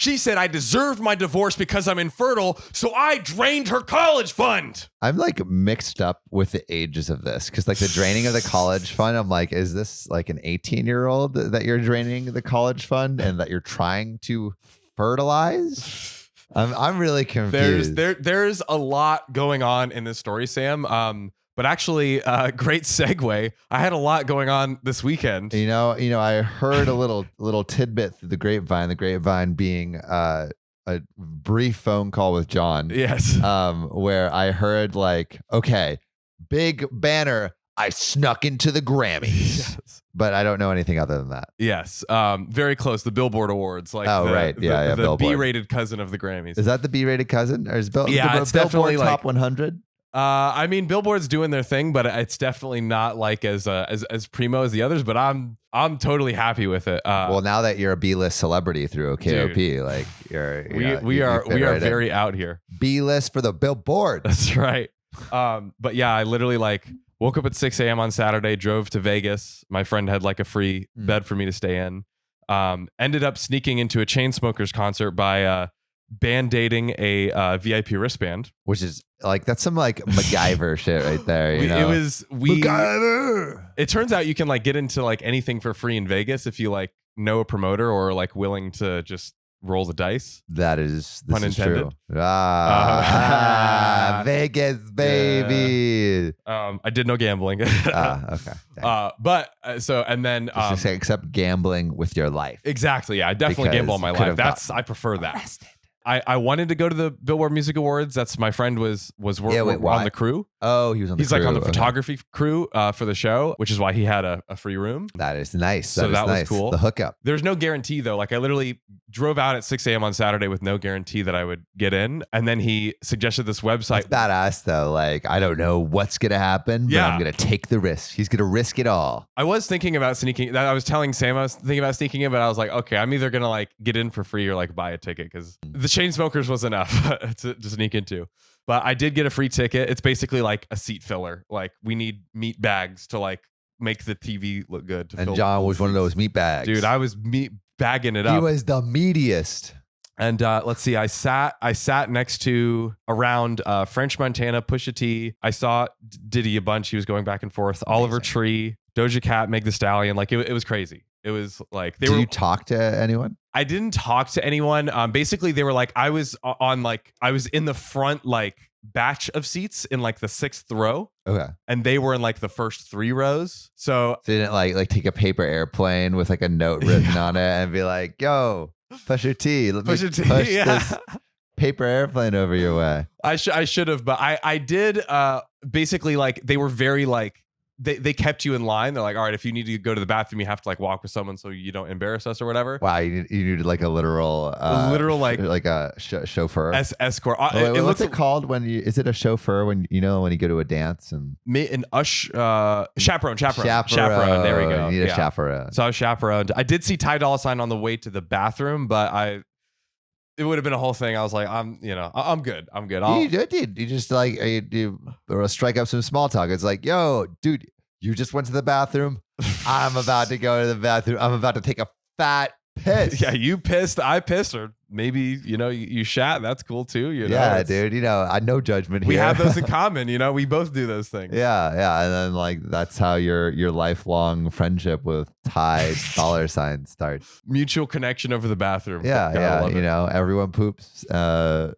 She said I deserved my divorce because I'm infertile, so I drained her college fund. I'm like mixed up with the ages of this because like the draining of the college fund, I'm like, is this like an 18-year-old that you're draining the college fund and that you're trying to fertilize? I'm really confused. There's a lot going on in this story, Sam. But actually, great segue. I had a lot going on this weekend. You know, I heard a little tidbit through the grapevine. The grapevine being a brief phone call with John. Yes. Where I heard like, okay, big banner. I snuck into the Grammys. Yes. But I don't know anything other than that. Yes. Very close. The Billboard Awards. Like right. Yeah. The Billboard. B-rated cousin of the Grammys. Is that the B-rated cousin? Or is it's Billboard definitely top like 100? I mean, Billboard's doing their thing, but it's definitely not like as primo as the others. But I'm totally happy with it. Well, now that you're a B-list celebrity through OKOP, dude, like we are very out here. B-list for the Billboard. That's right. But yeah, I literally like woke up at 6 a.m. on Saturday, drove to Vegas. My friend had like a free bed for me to stay in. Ended up sneaking into a Chainsmokers concert by band-aiding a VIP wristband, which is like that's some like MacGyver shit right there. MacGyver. It turns out you can like get into like anything for free in Vegas if you like know a promoter or like willing to just roll the dice. This pun is intended. True. Vegas, baby. I did no gambling. Okay. But and then just except gambling with your life. Exactly. Yeah, I definitely gamble on my life. I prefer that. Arrested. I wanted to go to the Billboard Music Awards. That's my friend was on the crew. Oh, he was on the crew. He's like on the photography crew for the show, which is why he had a free room. That is nice. So that was cool. The hookup. There's no guarantee though. Like I literally drove out at 6 a.m. on Saturday with no guarantee that I would get in. And then he suggested this website. That's badass though. Like I don't know what's going to happen, but I'm going to take the risk. He's going to risk it all. I was thinking about sneaking. I was telling Sam I was thinking about sneaking in, but I was like, okay, I'm either going to like get in for free or like buy a ticket because the Chainsmokers was enough to sneak into. But I did get a free ticket. It's basically like a seat filler. Like we need meat bags to like make the TV look good. And John was one of those meat bags. Dude, I was meat bagging it up. He was the meatiest. And let's see, I sat next to around French Montana, Pusha T. I saw Diddy a bunch. He was going back and forth. Amazing. Oliver Tree, Doja Cat, Meg Thee Stallion. Like it was crazy. It was like Did you talk to anyone? I didn't talk to anyone. Basically, they were like I was in the front like batch of seats in like the 6th row. Okay. And they were in like the first 3 rows. So they didn't like take a paper airplane with like a note written on it and be like, "Yo, Pusha T, push this paper airplane over your way." I should have, but I did. Basically, like they were very like. They kept you in line. They're like, all right, if you need to go to the bathroom, you have to like walk with someone so you don't embarrass us or whatever. Wow, you needed like a literal like a chauffeur, escort. What's it called when you? Is it a chauffeur when you go to a dance and chaperone? There we go. You need a chaperone. So I was chaperoned. I did see Ty Dolla $ign on the way to the bathroom, but it would have been a whole thing. I was like, I'm good. You did. You just like you strike up some small talk. It's like, yo, dude, you just went to the bathroom. I'm about to go to the bathroom. I'm about to take a fat piss. Yeah, you pissed. I pissed. Or maybe, you shat. That's cool too. Yeah, dude. I no judgment here. We have those in common. We both do those things. Yeah. And then like that's how your lifelong friendship with Ty Dolla $ign starts. Mutual connection over the bathroom. Yeah. Everyone poops. I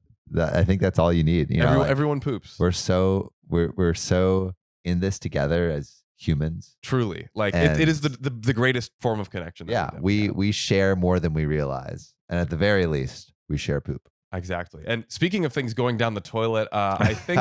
think that's all you need. Everyone poops. We're so in this together as humans. Truly. Like it is the greatest form of connection. Yeah. We share more than we realize. And at the very least, we share poop. Exactly. And speaking of things going down the toilet, I think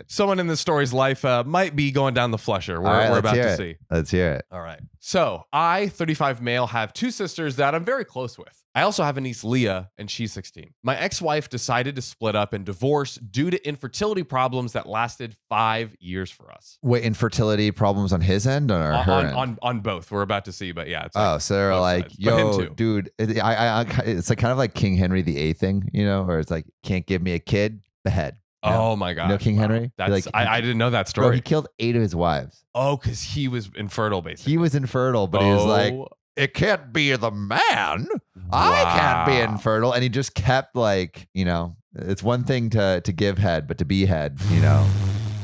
someone in this story's life might be going down the flusher. We're about to see. Let's hear it. All right. So I, 35 male, have 2 sisters that I'm very close with. I also have a niece, Leah, and she's 16. My ex-wife decided to split up and divorce due to infertility problems that lasted 5 years for us. Wait, infertility problems on his end or her end? On both. We're about to see, but yeah. It's like so they're like, sides. Yo, dude, it's like kind of like King Henry VIII thing, where it's like, can't give me a kid, behead. Oh my God. King Henry? I didn't know that story. Bro, he killed 8 of his wives. Oh, because he was infertile, basically. He was infertile, but he was like, it can't be the man. I can't be infertile. And he just kept like, it's one thing to give head, but to be head,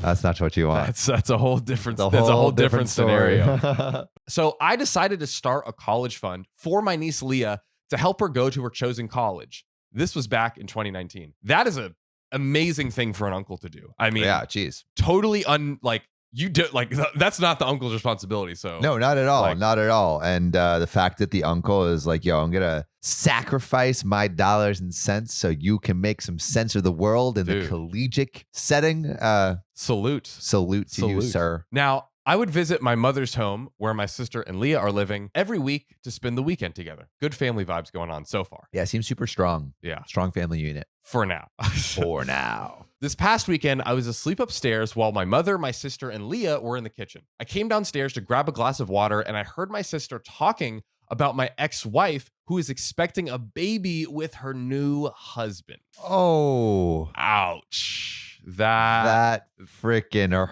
that's not what you want. That's a whole different, That's a whole different story. scenario. So I decided to start a college fund for my niece Leah to help her go to her chosen college. This was back in 2019. That is an amazing thing for an uncle to do. I mean, yeah, geez. Totally you do that's not the uncle's responsibility. So no, not at all. Not at all. And the fact that the uncle is like, yo, I'm going to sacrifice my dollars and cents so you can make some sense of the world in the collegiate setting. Salute to you, sir. Now, I would visit my mother's home where my sister and Leah are living every week to spend the weekend together. Good family vibes going on so far. Yeah, seems super strong. Yeah. Strong family unit. For now. For now. This past weekend, I was asleep upstairs while my mother, my sister, and Leah were in the kitchen. I came downstairs to grab a glass of water, and I heard my sister talking about my ex-wife who is expecting a baby with her new husband. Oh. Ouch. That freaking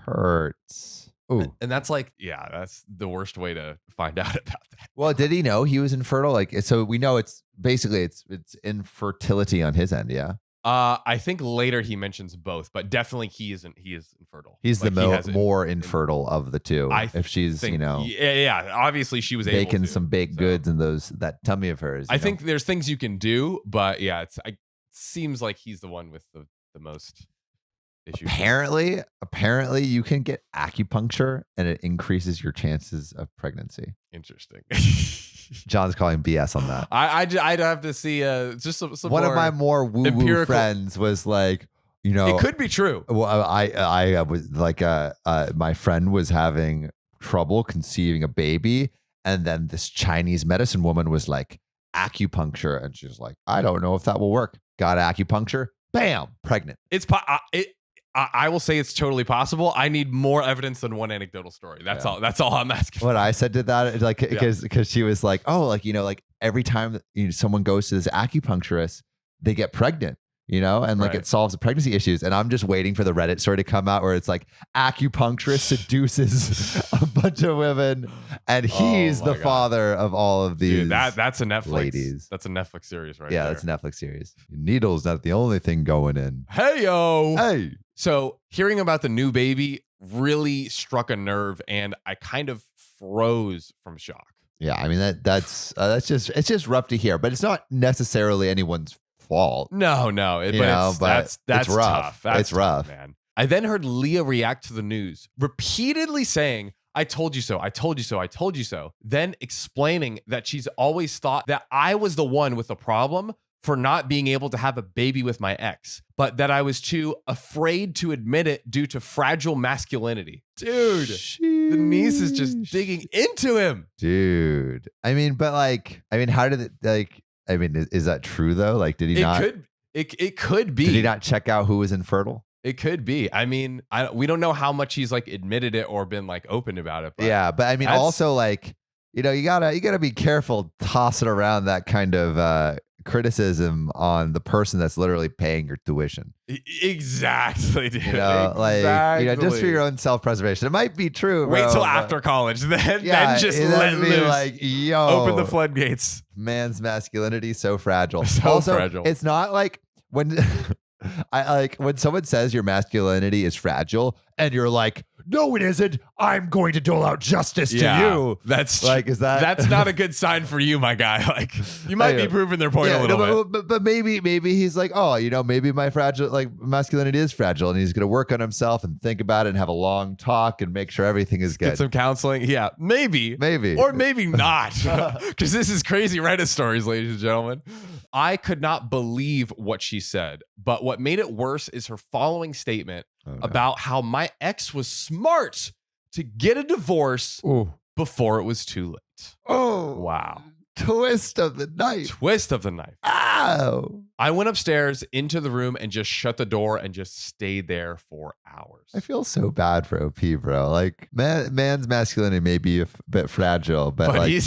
hurts. Ooh. And that's that's the worst way to find out about that. Well, did he know he was infertile? So we know it's basically it's infertility on his end, yeah? I think later he mentions both, but definitely he is infertile. He's the more infertile of the two. If she's, yeah, obviously she was baking able to, some baked goods in that tummy of hers. I think there's things you can do, but yeah, it seems like he's the one with the most issues. Apparently you can get acupuncture and it increases your chances of pregnancy. Interesting. John's calling BS on that. I'd have to see just some one of my more woo-woo friends was like, it could be true. Well, I was like, my friend was having trouble conceiving a baby, and then this Chinese medicine woman was like, acupuncture, and she's like, I don't know if that will work. Got acupuncture, bam, pregnant. I will say it's totally possible. I need more evidence than one anecdotal story. That's all. That's all I'm asking. What I said to that, because she was like, oh, every time someone goes to this acupuncturist, they get pregnant, and it solves the pregnancy issues. And I'm just waiting for the Reddit story to come out where it's like acupuncturist seduces a bunch of women, and he's the father of all of these. Dude, that's a Netflix ladies. That's a Netflix series, right? Yeah, there. that's a Netflix series. Needle's not the only thing going in. Hey yo. Hey. So hearing about the new baby really struck a nerve, and I kind of froze from shock. Yeah, I mean that's just rough to hear, but it's not necessarily anyone's fault. No, but that's rough. Tough. It's rough, man. I then heard Leah react to the news, repeatedly saying, I told you so, I told you so, I told you so. Then explaining that she's always thought that I was the one with the problem for not being able to have a baby with my ex, but that I was too afraid to admit it due to fragile masculinity. Dude, the niece is just digging into him. Dude. I mean, how did it, is that true though? Did he not? It could be. Did he not check out who was infertile? It could be. I mean, we don't know how much he's admitted it or been open about it. But yeah, but I mean, also you gotta be careful tossing around that kind of criticism on the person that's literally paying your tuition. Exactly, dude. Just for your own self-preservation. It might be true. Wait till after college, then just let loose. Open the floodgates. Man's masculinity so fragile. Fragile. It's not when when someone says your masculinity is fragile and you're like, no, it isn't. I'm going to dole out justice to you. That's that's not a good sign for you, my guy. You might be proving their point a little bit. But maybe he's like, maybe my masculinity is fragile, and he's going to work on himself and think about it and have a long talk and make sure everything is good. Get some counseling. Yeah, maybe. Or maybe not. Because this is crazy Reddit stories, ladies and gentlemen. I could not believe what she said, but what made it worse is her following statement about how my ex was smart to get a divorce before it was too late. Oh, wow. Twist of the knife. Ow. I went upstairs into the room and just shut the door and just stayed there for hours. I feel so bad for OP, bro. Man's masculinity may be a bit fragile, but you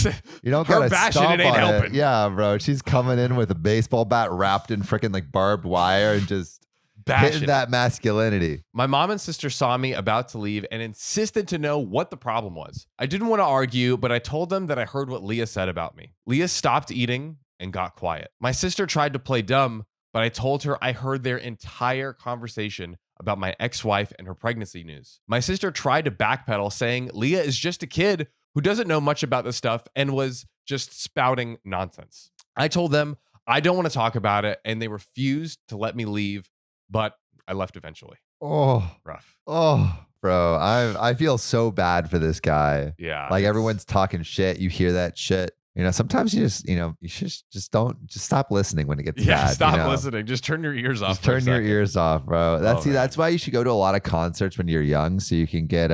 don't gotta stomp on it. Yeah, bro. She's coming in with a baseball bat wrapped in freaking barbed wire and just bashing hitting that masculinity. My mom and sister saw me about to leave and insisted to know what the problem was. I didn't want to argue, but I told them that I heard what Leah said about me. Leah stopped eating and got quiet. My sister tried to play dumb, but I told her I heard their entire conversation about my ex-wife and her pregnancy news. My sister tried to backpedal, saying Leah is just a kid who doesn't know much about this stuff and was just spouting nonsense. I told them I don't want to talk about it, and they refused to let me leave, but I left eventually. Oh, Rough. oh, bro. I feel so bad for this guy. Yeah. Like everyone's talking shit. You hear that shit. You know, sometimes you should just stop listening when it gets bad. Stop listening. Just turn your ears off. Just turn your ears off, bro. That's why you should go to a lot of concerts when you're young, so you can get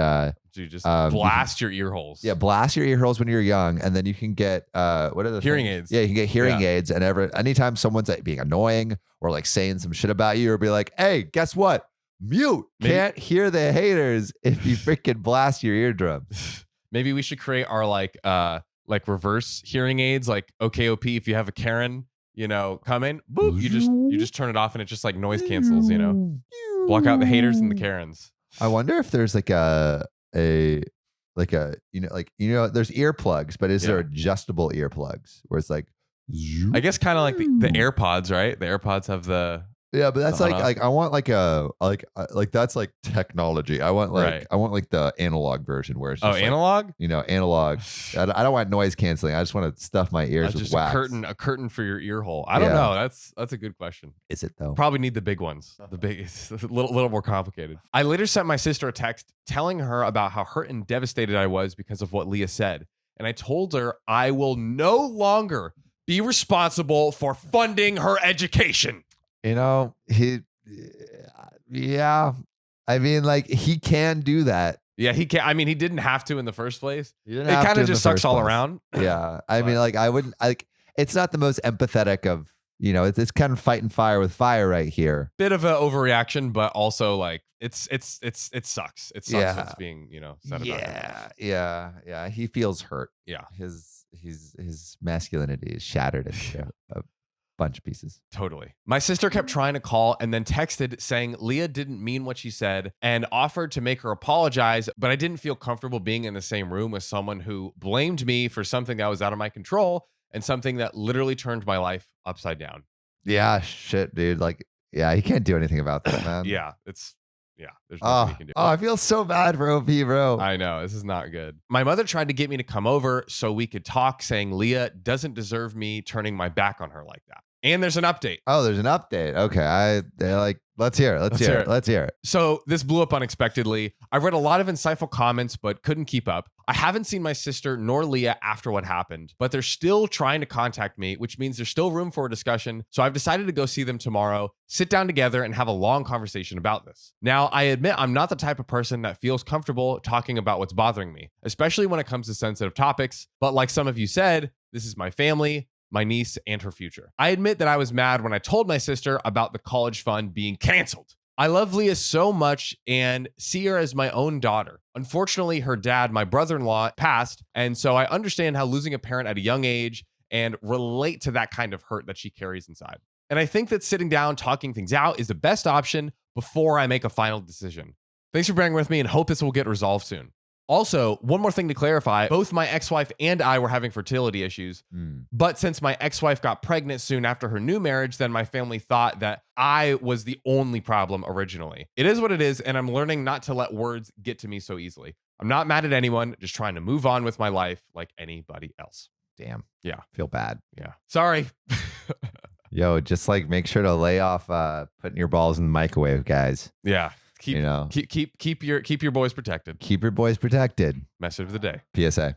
Dude, just blast your ear holes. Yeah, blast your ear holes when you're young, and then you can get what are the hearing things? aids? Yeah, you can get hearing aids, and anytime someone's like being annoying or like saying some shit about you, or be like, "Hey, guess what? Mute. Can't hear the haters if you freaking blast your eardrums." Maybe we should create our like reverse hearing aids, like OKOP. If you have a Karen, coming, boop, you just turn it off, and it just like noise cancels. Block out the haters and the Karens. I wonder if there's like there's earplugs, but is there adjustable earplugs where it's like, I guess kind of like the AirPods, right? The AirPods have the but that's like I want like that's like technology. I want the analog version where it's just analog? Analog. I don't want noise canceling. I just want to stuff my ears with just wax. a curtain for your ear hole. I don't know. That's a good question. Is it though? Probably need the big ones. The big, it's a little more complicated. I later sent my sister a text telling her about how hurt and devastated I was because of what Leah said. And I told her I will no longer be responsible for funding her education. I mean, like, he can do that. Yeah, he can. I mean, he didn't have to in the first place. It kind of just sucks all around. Yeah. I mean, like, I wouldn't, like, it's not the most empathetic of, it's kind of fighting fire with fire right here. Bit of an overreaction, but also like it sucks. It sucks. It's being, said about him. Yeah. He feels hurt. Yeah. His masculinity is shattered into a bunch of pieces. Totally. My sister kept trying to call and then texted saying Leah didn't mean what she said and offered to make her apologize, but I didn't feel comfortable being in the same room with someone who blamed me for something that was out of my control and something that literally turned my life upside down. Yeah, shit, dude. Like, yeah, he can't do anything about that, man. There's nothing he can do. I feel so bad for OP, bro. I know, this is not good. My mother tried to get me to come over so we could talk, saying Leah doesn't deserve me turning my back on her like that. And there's an update. Oh, there's an update. Okay. Let's hear it. So this blew up unexpectedly. I read a lot of insightful comments, but couldn't keep up. I haven't seen my sister nor Leah after what happened, but they're still trying to contact me, which means there's still room for a discussion. So I've decided to go see them tomorrow, sit down together, and have a long conversation about this. Now, I admit I'm not the type of person that feels comfortable talking about what's bothering me, especially when it comes to sensitive topics. But like some of you said, this is my family, my niece, and her future. I admit that I was mad when I told my sister about the college fund being canceled. I love Leah so much and see her as my own daughter. Unfortunately, her dad, my brother-in-law, passed, and so I understand how losing a parent at a young age and relate to that kind of hurt that she carries inside. And I think that sitting down, talking things out is the best option before I make a final decision. Thanks for bearing with me and hope this will get resolved soon. Also, one more thing to clarify, both my ex-wife and I were having fertility issues, but since my ex-wife got pregnant soon after her new marriage, then my family thought that I was the only problem originally. It is what it is, and I'm learning not to let words get to me so easily. I'm not mad at anyone, just trying to move on with my life like anybody else. Damn. Yeah. Feel bad. Yeah. Sorry. Yo, just like make sure to lay off putting your balls in the microwave, guys. Yeah. Keep your boys protected. Keep your boys protected. Message of the day. PSA.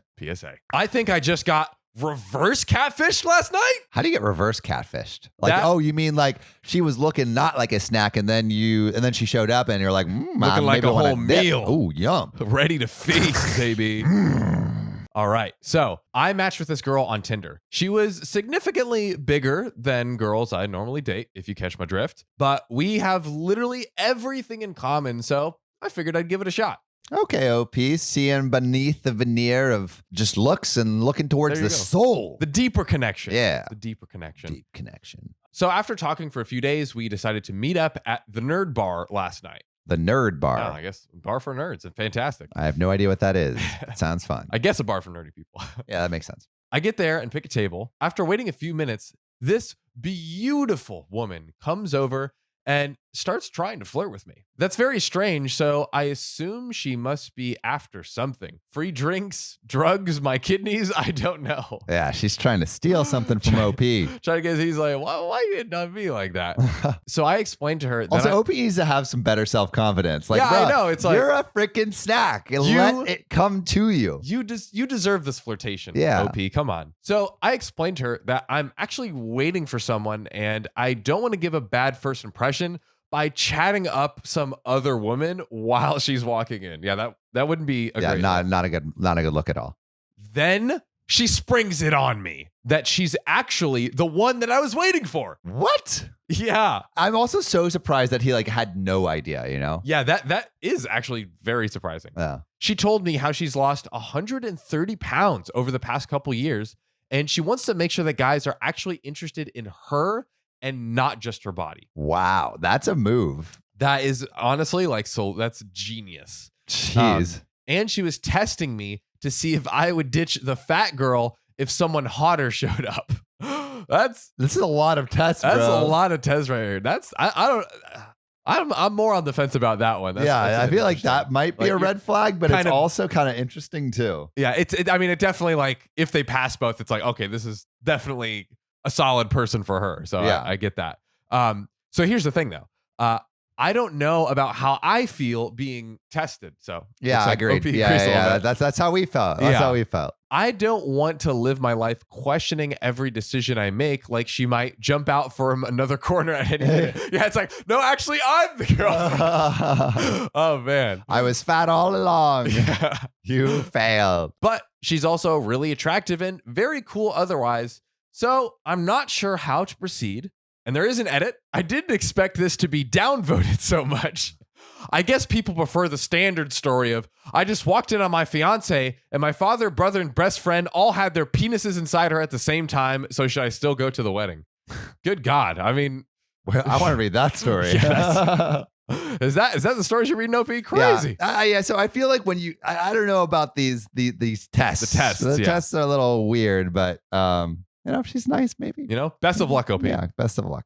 I think I just got reverse catfished last night. How do you get reverse catfished? Like, you mean like she was looking not like a snack, and then she showed up, and you're like, looking like a whole meal. Oh, yum. Ready to feast, baby. All right. So I matched with this girl on Tinder. She was significantly bigger than girls I normally date, if you catch my drift. But we have literally everything in common, so I figured I'd give it a shot. Okay, OP, seeing beneath the veneer of just looks and looking towards There you the go. soul. The deeper connection. Yeah. The deeper connection. Deep connection. So after talking for a few days, we decided to meet up at the Nerd Bar last night. The Nerd Bar. Oh, I guess bar for nerds. It's fantastic. I have no idea what that is. It sounds fun. I guess a bar for nerdy people. Yeah, that makes sense. I get there and pick a table. After waiting a few minutes, this beautiful woman comes over and starts trying to flirt with me. That's very strange, so I assume she must be after something. Free drinks, drugs, my kidneys, I don't know. Yeah, she's trying to steal something from OP. Trying to get, he's like, why you hitting on me like that? So I explained to her that Also, OP needs to have some better self-confidence. Like, Yeah, I bruh, know. It's like- you're a freaking snack. Let it come to you. you deserve this flirtation. Yeah. OP, come on. So I explained to her that I'm actually waiting for someone and I don't want to give a bad first impression by chatting up some other woman while she's walking in. Yeah, that wouldn't be a great look. not a good look at all. Then she springs it on me that she's actually the one that I was waiting for. What? Yeah. I'm also so surprised that he like had no idea, you know? Yeah, that is actually very surprising. Yeah. She told me how she's lost 130 pounds over the past couple years, and she wants to make sure that guys are actually interested in her and not just her body. Wow, that's a move. That is honestly that's genius. Jeez. And she was testing me to see if I would ditch the fat girl if someone hotter showed up. This is a lot of tests, That's bro. a lot of tests right here. I'm more on the fence about that one. That's I feel like interesting. that might be Like, a red flag, but it's kind of- also kind of interesting too. Yeah, it definitely, like, if they pass both, it's like, okay, this is definitely a solid person for her. So Yeah. I get that. So here's the thing though. I don't know about how I feel being tested. So Yeah, looks I like agree. OP agrees a Yeah, little yeah. bit. That's how we felt. That's Yeah. how we felt. I don't want to live my life questioning every decision I make, like she might jump out from another corner at any minute. Yeah, it's like, no, actually, I'm the girl. Oh, man. I was fat all along. Yeah. You failed. But she's also really attractive and very cool otherwise. So I'm not sure how to proceed. And there is an edit. I didn't expect this to be downvoted so much. I guess people prefer the standard story of, I just walked in on my fiance and my father, brother, and best friend all had their penises inside her at the same time. So should I still go to the wedding? Good God. I mean, Well, I want to read that story. Yeah, is that the story you're reading, OP? Crazy. Yeah. So I feel like when I don't know about these tests. The tests, The yeah. tests are a little weird, but if she's nice, maybe. You know, best of luck, OP. Yeah, best of luck.